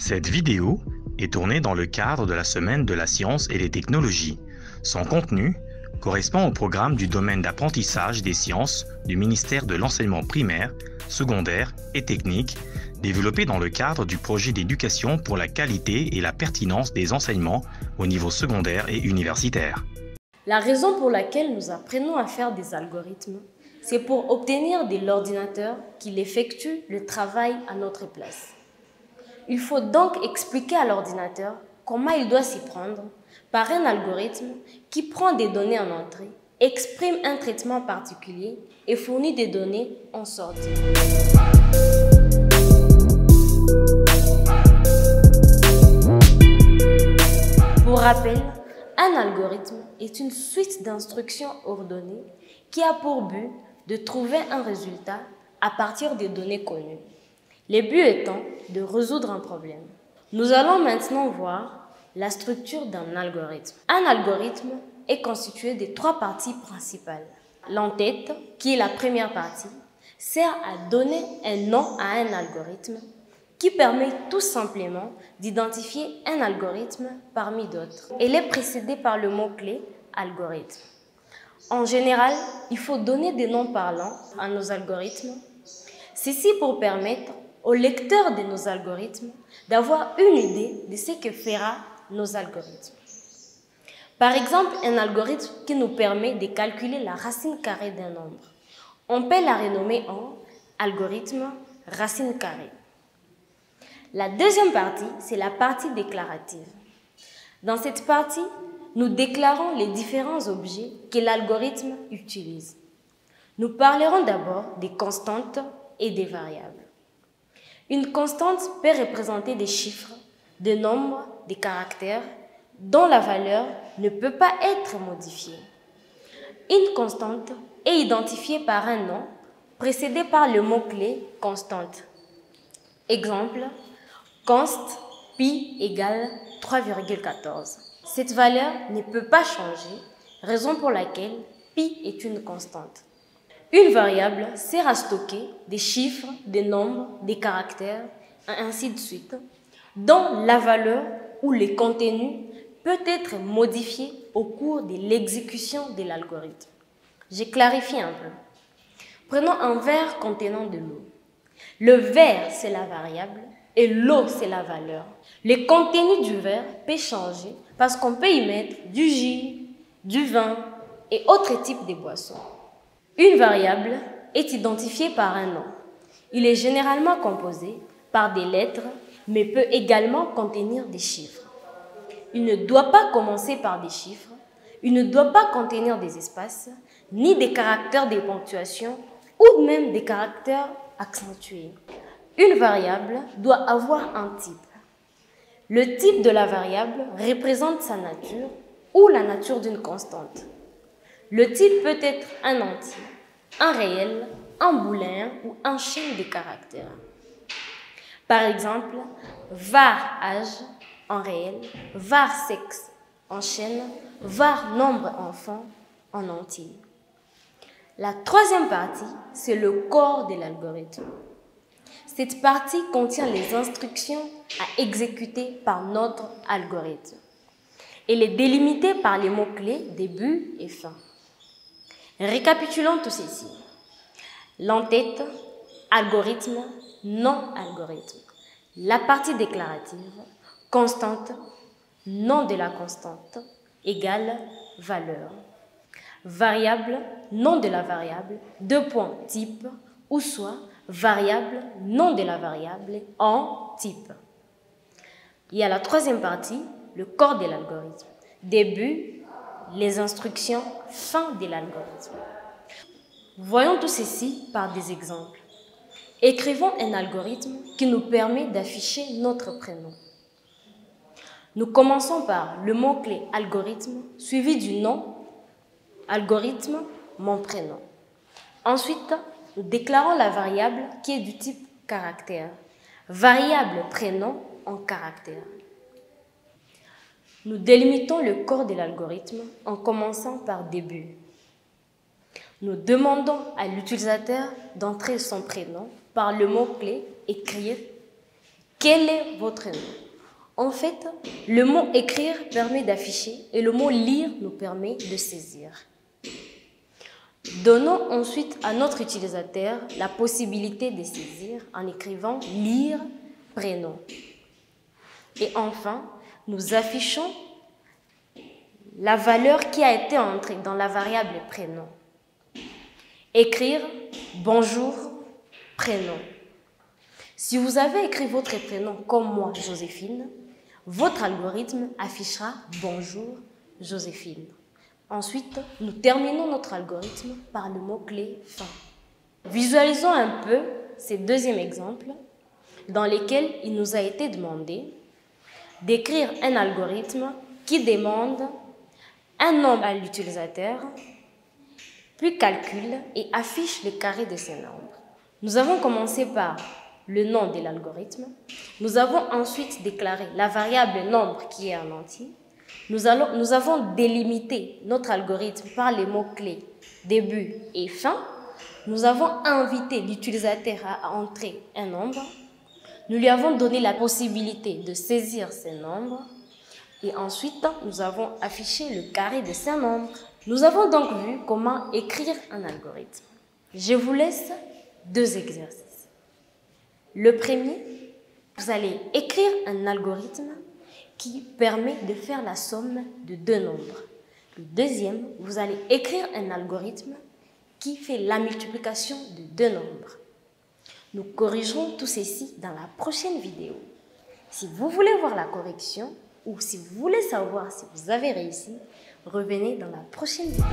Cette vidéo est tournée dans le cadre de la Semaine de la science et des technologies. Son contenu correspond au programme du domaine d'apprentissage des sciences du ministère de l'enseignement primaire, secondaire et technique, développé dans le cadre du projet d'éducation pour la qualité et la pertinence des enseignements au niveau secondaire et universitaire. La raison pour laquelle nous apprenons à faire des algorithmes, c'est pour obtenir de l'ordinateur qu'il effectue le travail à notre place. Il faut donc expliquer à l'ordinateur comment il doit s'y prendre par un algorithme qui prend des données en entrée, exprime un traitement particulier et fournit des données en sortie. Pour rappel, un algorithme est une suite d'instructions ordonnées qui a pour but de trouver un résultat à partir des données connues. Le but étant de résoudre un problème. Nous allons maintenant voir la structure d'un algorithme. Un algorithme est constitué de trois parties principales. L'entête, qui est la première partie, sert à donner un nom à un algorithme qui permet tout simplement d'identifier un algorithme parmi d'autres. Elle est précédée par le mot-clé « algorithme ». En général, il faut donner des noms parlants à nos algorithmes. Ceci pour permettre au lecteur de nos algorithmes d'avoir une idée de ce que fera nos algorithmes. Par exemple, un algorithme qui nous permet de calculer la racine carrée d'un nombre. On peut la renommer en algorithme racine carrée. La deuxième partie, c'est la partie déclarative. Dans cette partie, nous déclarons les différents objets que l'algorithme utilise. Nous parlerons d'abord des constantes et des variables. Une constante peut représenter des chiffres, des nombres, des caractères dont la valeur ne peut pas être modifiée. Une constante est identifiée par un nom précédé par le mot-clé « constante ». Exemple, const pi égale 3,14. Cette valeur ne peut pas changer, raison pour laquelle pi est une constante. Une variable sert à stocker des chiffres, des nombres, des caractères, et ainsi de suite, dont la valeur ou le contenu peut être modifié au cours de l'exécution de l'algorithme. Je clarifie un peu. Prenons un verre contenant de l'eau. Le verre, c'est la variable et l'eau, c'est la valeur. Le contenu du verre peut changer parce qu'on peut y mettre du jus, du vin et autres types de boissons. Une variable est identifiée par un nom. Il est généralement composé par des lettres, mais peut également contenir des chiffres. Il ne doit pas commencer par des chiffres, il ne doit pas contenir des espaces, ni des caractères de ponctuation, ou même des caractères accentués. Une variable doit avoir un type. Le type de la variable représente sa nature ou la nature d'une constante. Le type peut être un entier, un réel, un booléen ou un chaîne de caractères. Par exemple, var âge en réel, var sexe en chaîne, var nombre enfant en entier. La troisième partie, c'est le corps de l'algorithme. Cette partie contient les instructions à exécuter par notre algorithme. Elle est délimitée par les mots-clés début et fin. Récapitulons tout ceci. L'entête, algorithme, non-algorithme. La partie déclarative, constante, nom de la constante, égale valeur. Variable, nom de la variable, type, ou soit variable, nom de la variable, en type. Il y a la troisième partie, le corps de l'algorithme. Début, les instructions, fin de l'algorithme. Voyons tout ceci par des exemples. Écrivons un algorithme qui nous permet d'afficher notre prénom. Nous commençons par le mot-clé algorithme suivi du nom algorithme, mon prénom. Ensuite, nous déclarons la variable qui est du type caractère. Variable prénom en caractère. Nous délimitons le corps de l'algorithme en commençant par début. Nous demandons à l'utilisateur d'entrer son prénom par le mot-clé « écrire ». Quel est votre nom? En fait, le mot écrire permet d'afficher et le mot lire nous permet de saisir. Donnons ensuite à notre utilisateur la possibilité de saisir en écrivant lire prénom. Et enfin, nous affichons la valeur qui a été entrée dans la variable prénom. Écrire bonjour prénom. Si vous avez écrit votre prénom comme moi, Joséphine, votre algorithme affichera bonjour Joséphine. Ensuite, nous terminons notre algorithme par le mot-clé fin. Visualisons un peu ces deuxième exemple dans lesquels il nous a été demandé d'écrire un algorithme qui demande un nombre à l'utilisateur, puis calcule et affiche le carré de ces nombres. Nous avons commencé par le nom de l'algorithme. Nous avons ensuite déclaré la variable nombre qui est un entier. Nous avons délimité notre algorithme par les mots-clés début et fin. Nous avons invité l'utilisateur à entrer un nombre. Nous lui avons donné la possibilité de saisir ces nombres. Et ensuite, nous avons affiché le carré de ces nombres. Nous avons donc vu comment écrire un algorithme. Je vous laisse deux exercices. Le premier, vous allez écrire un algorithme qui permet de faire la somme de deux nombres. Le deuxième, vous allez écrire un algorithme qui fait la multiplication de deux nombres. Nous corrigerons tout ceci dans la prochaine vidéo. Si vous voulez voir la correction ou si vous voulez savoir si vous avez réussi, revenez dans la prochaine vidéo.